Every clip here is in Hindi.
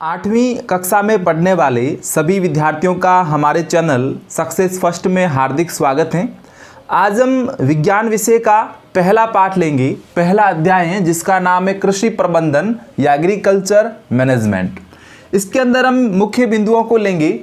8वीं कक्षा में पढ़ने वाले सभी विद्यार्थियों का हमारे चैनल सक्सेस फर्स्ट में हार्दिक स्वागत है। आज हम विज्ञान विषय का पहला पाठ लेंगे। पहला अध्याय है जिसका नाम है कृषि प्रबंधन या एग्रीकल्चर मैनेजमेंट। इसके अंदर हम मुख्य बिंदुओं को लेंगे।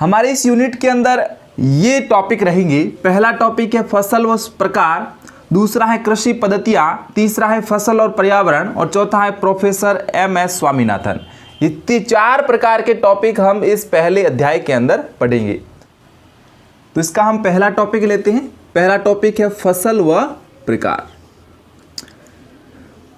हमारे इस यूनिट के अंदर ये टॉपिक रहेंगे। पहला टॉपिक है फसल व प्रकार, दूसरा है कृषि पद्धतियाँ, तीसरा है फसल और पर्यावरण और चौथा है प्रोफेसर MS स्वामीनाथन। ये 4 प्रकार के टॉपिक हम इस पहले अध्याय के अंदर पढ़ेंगे। तो इसका हम पहला टॉपिक लेते हैं। पहला टॉपिक है फसल व प्रकार।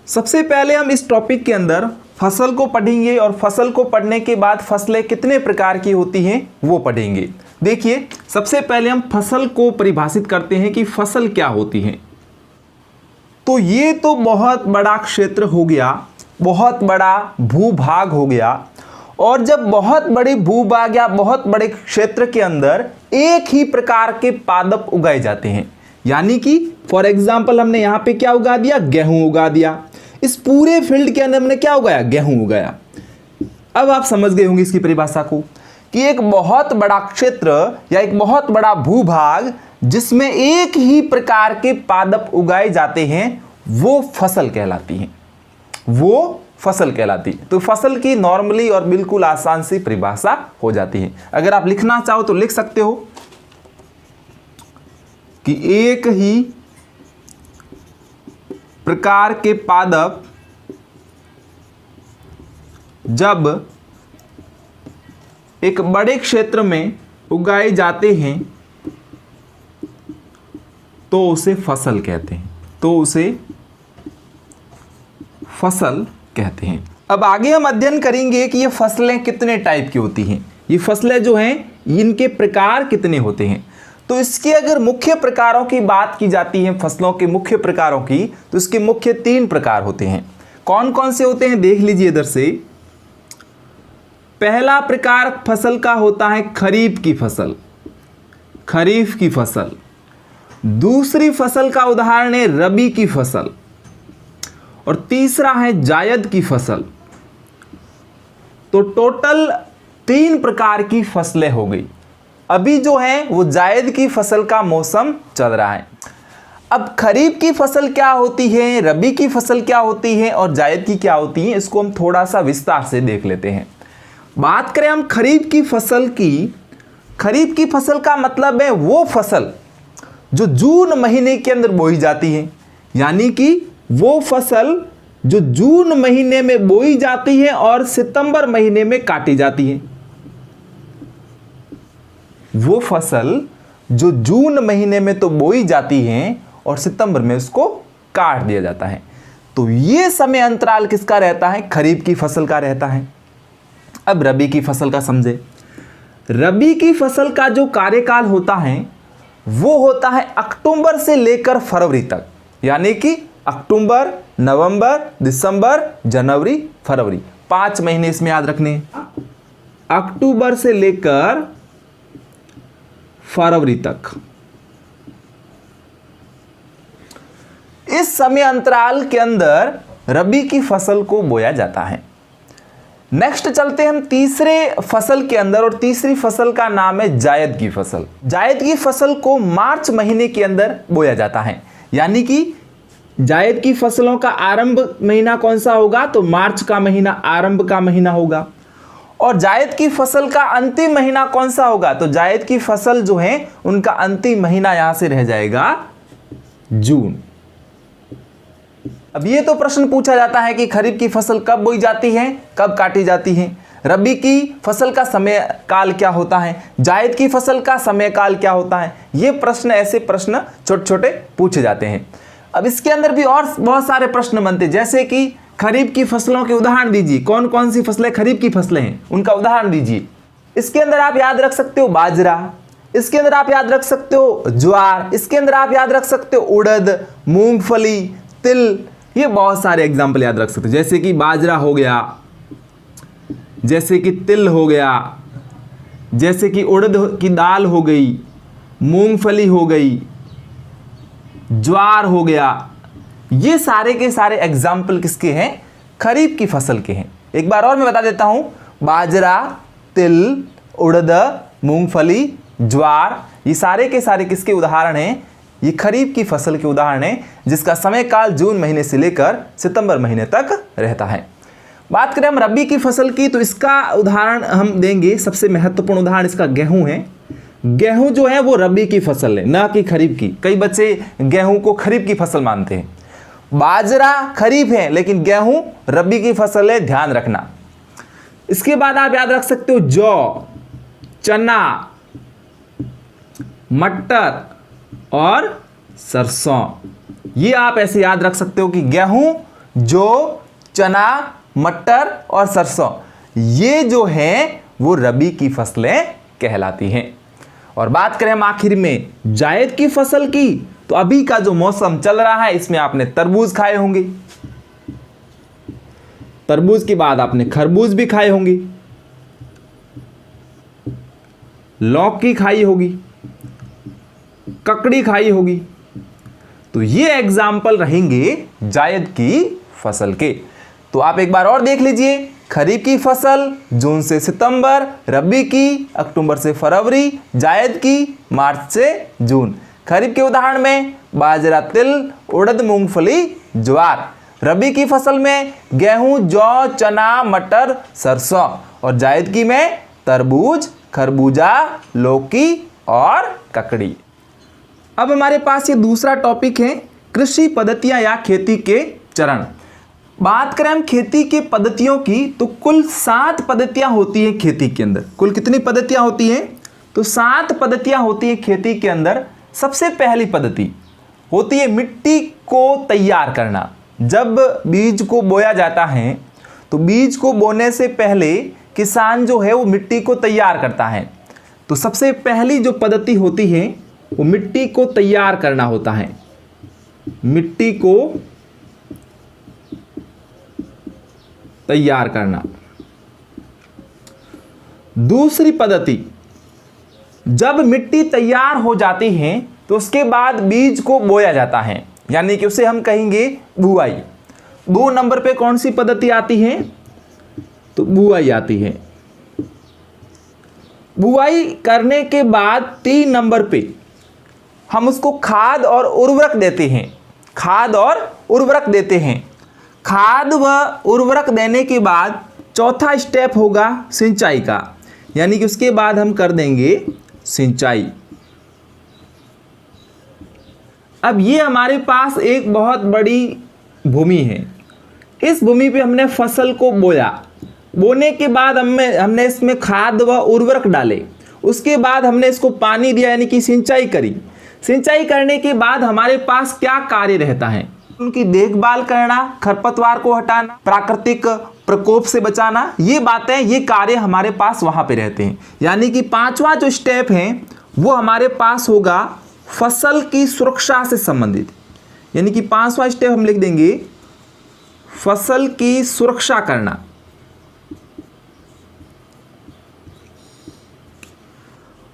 सबसे पहले हम इस टॉपिक के अंदर फसल को पढ़ेंगे और फसल को पढ़ने के बाद फसलें कितने प्रकार की होती हैं वो पढ़ेंगे। देखिए, सबसे पहले हम फसल को परिभाषित करते हैं कि फसल क्या होती है। तो ये तो बहुत बड़ा क्षेत्र हो गया, बहुत बड़ा भूभाग हो गया। और जब बहुत बड़ी भूभाग या बहुत बड़े क्षेत्र के अंदर एक ही प्रकार के पादप उगाए जाते हैं, यानी कि फॉर एग्जाम्पल हमने यहाँ पे क्या उगा दिया, गेहूं उगा दिया। इस पूरे फील्ड के अंदर हमने क्या उगाया, गेहूं उगाया। अब आप समझ गए होंगे इसकी परिभाषा को कि एक बहुत बड़ा क्षेत्र या एक बहुत बड़ा भूभाग जिसमें एक ही प्रकार के पादप उगाए जाते हैं वो फसल कहलाती है, वो फसल कहलाती है। तो फसल की नॉर्मली और बिल्कुल आसान सी परिभाषा हो जाती है। अगर आप लिखना चाहो तो लिख सकते हो कि एक ही प्रकार के पादप जब एक बड़े क्षेत्र में उगाए जाते हैं तो उसे फसल कहते हैं, तो उसे फसल कहते हैं। अब आगे हम अध्ययन करेंगे कि ये फसलें कितने टाइप की होती हैं, ये फसलें जो हैं इनके प्रकार कितने होते हैं। तो इसके अगर मुख्य प्रकारों की बात की जाती है, फसलों के मुख्य प्रकारों की, तो इसके मुख्य 3 प्रकार होते हैं। कौन कौन से होते हैं देख लीजिए इधर से। पहला प्रकार फसल का होता है खरीफ की फसल, खरीफ की फसल। दूसरी फसल का उदाहरण है रबी की फसल और तीसरा है जायद की फसल। तो टोटल 3 प्रकार की फसलें हो गई। अभी जो है वो जायद की फसल का मौसम चल रहा है। अब खरीफ की फसल क्या होती है, रबी की फसल क्या होती है और जायद की क्या होती है, इसको हम थोड़ा सा विस्तार से देख लेते हैं। बात करें हम खरीफ की फसल की। खरीफ की फसल का मतलब है वो फसल जो जून महीने के अंदर बोई जाती है, यानी कि वो फसल जो जून महीने में बोई जाती है और सितंबर महीने में काटी जाती है। वो फसल जो जून महीने में तो बोई जाती है और सितंबर में उसको काट दिया जाता है। तो ये समय अंतराल किसका रहता है, खरीफ की फसल का रहता है। अब रबी की फसल का समझे। रबी की फसल का जो कार्यकाल होता है वो होता है अक्टूबर से लेकर फरवरी तक, यानी कि अक्टूबर, नवंबर, दिसंबर, जनवरी, फरवरी, 5 महीने इसमें याद रखने। अक्टूबर से लेकर फरवरी तक इस समय अंतराल के अंदर रबी की फसल को बोया जाता है। नेक्स्ट चलते हैं हम तीसरे फसल के अंदर और तीसरी फसल का नाम है जायद की फसल। जायद की फसल को मार्च महीने के अंदर बोया जाता है, यानी कि जायद की फसलों का आरंभ महीना कौन सा होगा, तो मार्च का महीना आरंभ का महीना होगा। और जायद की फसल का अंतिम महीना कौन सा होगा, तो जायद की फसल जो है उनका अंतिम महीना यहां से रह जाएगा जून। अब ये तो प्रश्न पूछा जाता है कि खरीफ की फसल कब बोई जाती है, कब काटी जाती है, रबी की फसल का समय काल क्या होता है, जायद की फसल का समय काल क्या होता है। ये प्रश्न, ऐसे प्रश्न छोटे छोटे पूछे जाते हैं। अब इसके अंदर भी और बहुत सारे प्रश्न बनते हैं, जैसे कि खरीफ की फसलों के उदाहरण दीजिए। कौन कौन सी फसलें खरीफ की फसलें हैं उनका उदाहरण दीजिए। इसके अंदर आप याद रख सकते हो बाजरा, इसके अंदर आप याद रख सकते हो ज्वार, इसके अंदर आप याद रख सकते हो उड़द, मूंगफली, तिल। ये बहुत सारे एग्जाम्पल याद रख सकते हो, जैसे कि बाजरा हो गया, जैसे कि तिल हो गया, जैसे कि उड़द की दाल हो गई, मूंगफली हो गई, ज्वार हो गया। ये सारे के सारे एग्जाम्पल किसके हैं, खरीफ की फसल के हैं। एक बार और मैं बता देता हूं, बाजरा, तिल, उड़द, मूंगफली, ज्वार, ये सारे के सारे किसके उदाहरण हैं? ये खरीफ की फसल के उदाहरण हैं, जिसका समय काल जून महीने से लेकर सितंबर महीने तक रहता है। बात करें हम रबी की फसल की, तो इसका उदाहरण हम देंगे, सबसे महत्वपूर्ण उदाहरण इसका गेहूं है। गेहूं जो है वो रबी की फसल है, ना कि खरीफ की। कई बच्चे गेहूं को खरीफ की फसल मानते हैं। बाजरा खरीफ है, लेकिन गेहूं रबी की फसल है, ध्यान रखना। इसके बाद आप याद रख सकते हो जौ, चना, मटर और सरसों। ये आप ऐसे याद रख सकते हो कि गेहूं, जौ, चना, मटर और सरसों, ये जो है वो रबी की फसलें कहलाती हैं। और बात करें हम आखिर में जायद की फसल की, तो अभी का जो मौसम चल रहा है इसमें आपने तरबूज खाए होंगे, तरबूज के बाद आपने खरबूज भी खाए होंगे, लौकी खाई होगी, ककड़ी खाई होगी। तो ये एग्जाम्पल रहेंगे जायद की फसल के। तो आप एक बार और देख लीजिए, खरीफ की फसल जून से सितंबर, रबी की अक्टूबर से फरवरी, जायद की मार्च से जून। खरीफ के उदाहरण में बाजरा, तिल, उड़द, मूंगफली, ज्वार। रबी की फसल में गेहूं, जौ, चना, मटर, सरसों। और जायद की में तरबूज, खरबूजा, लौकी और ककड़ी। अब हमारे पास ये दूसरा टॉपिक है कृषि पद्धतियां या खेती के चरण। बात करें हम खेती के पद्धतियों की, तो कुल 7 पद्धतियां होती हैं खेती के अंदर। कुल कितनी पद्धतियां होती हैं? तो 7 पद्धतियां होती हैं खेती के अंदर। सबसे पहली पद्धति होती है मिट्टी को तैयार करना। जब बीज को बोया जाता है तो बीज को बोने से पहले किसान जो है वो मिट्टी को तैयार करता है। तो सबसे पहली जो पद्धति होती है वो मिट्टी को तैयार करना होता है, मिट्टी को तैयार करना। दूसरी पद्धति, जब मिट्टी तैयार हो जाती है तो उसके बाद बीज को बोया जाता है, यानी कि उसे हम कहेंगे बुआई। 2 नंबर पे कौन सी पद्धति आती है? तो बुआई आती है। बुआई करने के बाद 3 नंबर पे हम उसको खाद और उर्वरक देते हैं, खाद और उर्वरक देते हैं। खाद व उर्वरक देने के बाद चौथा स्टेप होगा सिंचाई का, यानी कि उसके बाद हम कर देंगे सिंचाई। अब ये हमारे पास एक बहुत बड़ी भूमि है। इस भूमि पे हमने फसल को बोया, बोने के बाद हमने इसमें खाद व उर्वरक डाले, उसके बाद हमने इसको पानी दिया, यानी कि सिंचाई करी। सिंचाई करने के बाद हमारे पास क्या कार्य रहता है? उनकी देखभाल करना, खरपतवार को हटाना, प्राकृतिक प्रकोप से बचाना, ये बातें, ये कार्य हमारे पास वहां पे रहते हैं। यानी कि 5वां जो स्टेप है वो हमारे पास होगा फसल की सुरक्षा से संबंधित। यानी कि 5वां स्टेप हम लिख देंगे फसल की सुरक्षा करना।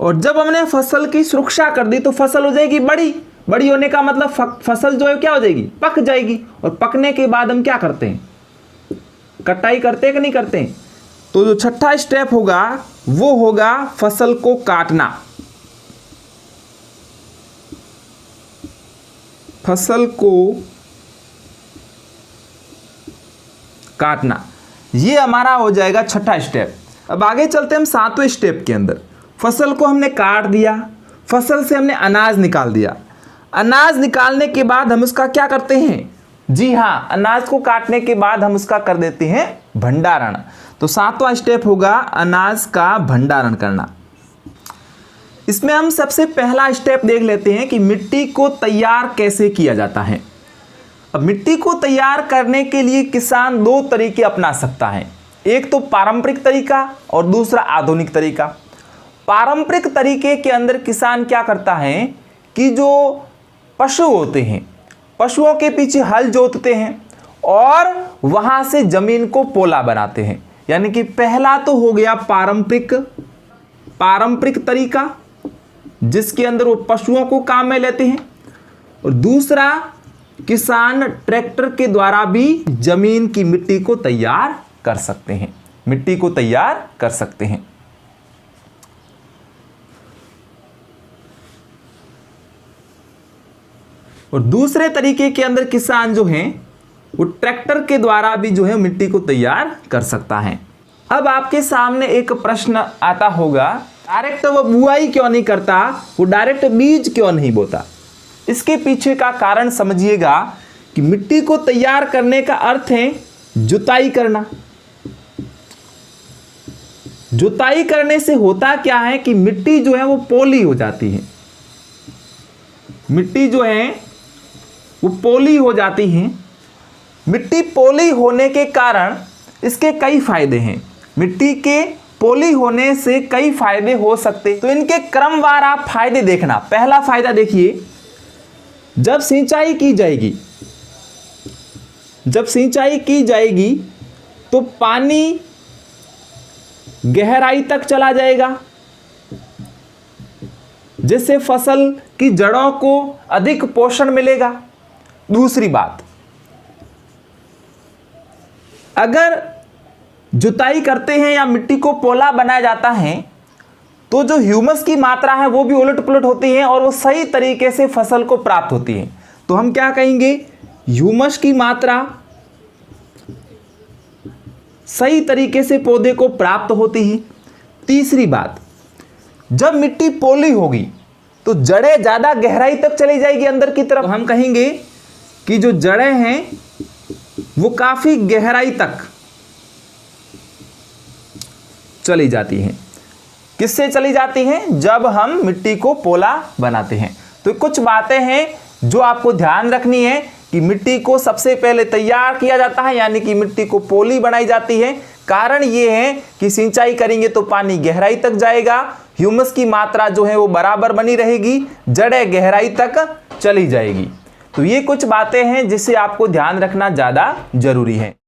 और जब हमने फसल की सुरक्षा कर दी तो फसल हो जाएगी बड़ी। बड़ी होने का मतलब फसल जो है क्या हो जाएगी? पक जाएगी। और पकने के बाद हम क्या करते हैं? कटाई करते हैं कि नहीं करते हैं? तो जो 6ठा स्टेप होगा वो होगा फसल को काटना। फसल को काटना, ये हमारा हो जाएगा 6ठा स्टेप। अब आगे चलते हम 7वें स्टेप के अंदर। फसल को हमने काट दिया, फसल से हमने अनाज निकाल दिया। अनाज निकालने के बाद हम उसका क्या करते हैं? जी हाँ, अनाज को काटने के बाद हम उसका कर देते हैं भंडारण। तो 7वां स्टेप होगा अनाज का भंडारण करना। इसमें हम सबसे पहला स्टेप देख लेते हैं कि मिट्टी को तैयार कैसे किया जाता है। अब मिट्टी को तैयार करने के लिए किसान 2 तरीके अपना सकता है, एक तो पारंपरिक तरीका और दूसरा आधुनिक तरीका। पारंपरिक तरीके के अंदर किसान क्या करता है कि जो पशु होते हैं, पशुओं के पीछे हल जोतते हैं और वहां से जमीन को पोला बनाते हैं। यानी कि पहला तो हो गया पारंपरिक तरीका, जिसके अंदर वो पशुओं को काम में लेते हैं, और दूसरा किसान ट्रैक्टर के द्वारा भी जमीन की मिट्टी को तैयार कर सकते हैं। मिट्टी को तैयार कर सकते हैं। और दूसरे तरीके के अंदर किसान जो हैं वो ट्रैक्टर के द्वारा भी जो है मिट्टी को तैयार कर सकता है। अब आपके सामने एक प्रश्न आता होगा, डायरेक्ट वो बुआई क्यों नहीं करता, वो डायरेक्ट बीज क्यों नहीं बोता? इसके पीछे का कारण समझिएगा कि मिट्टी को तैयार करने का अर्थ है जुताई करना। जुताई करने से होता क्या है कि मिट्टी जो है वो पोली हो जाती है। मिट्टी जो है वो पोली हो जाती है। मिट्टी पोली होने के कारण इसके कई फायदे हैं। मिट्टी के पोली होने से कई फायदे हो सकते, तो इनके क्रमवार आप फायदे देखना। पहला फायदा देखिए, जब सिंचाई की जाएगी तो पानी गहराई तक चला जाएगा, जिससे फसल की जड़ों को अधिक पोषण मिलेगा। दूसरी बात, अगर जुताई करते हैं या मिट्टी को पोला बनाया जाता है तो जो ह्यूमस की मात्रा है वो भी उलट पुलट होती है और वो सही तरीके से फसल को प्राप्त होती है। तो हम क्या कहेंगे, ह्यूमस की मात्रा सही तरीके से पौधे को प्राप्त होती है। तीसरी बात, जब मिट्टी पोली होगी तो जड़ें ज़्यादा गहराई तक चली जाएगी अंदर की तरफ। तो हम कहेंगे कि जो जड़ें हैं वो काफ़ी गहराई तक चली जाती हैं। किससे चली जाती हैं? जब हम मिट्टी को पोला बनाते हैं। तो कुछ बातें हैं जो आपको ध्यान रखनी है कि मिट्टी को सबसे पहले तैयार किया जाता है, यानी कि मिट्टी को पोली बनाई जाती है। कारण ये है कि सिंचाई करेंगे तो पानी गहराई तक जाएगा, ह्यूमस की मात्रा जो है वो बराबर बनी रहेगी, जड़ें गहराई तक चली जाएगी। तो ये कुछ बातें हैं जिसे आपको ध्यान रखना ज़्यादा जरूरी है।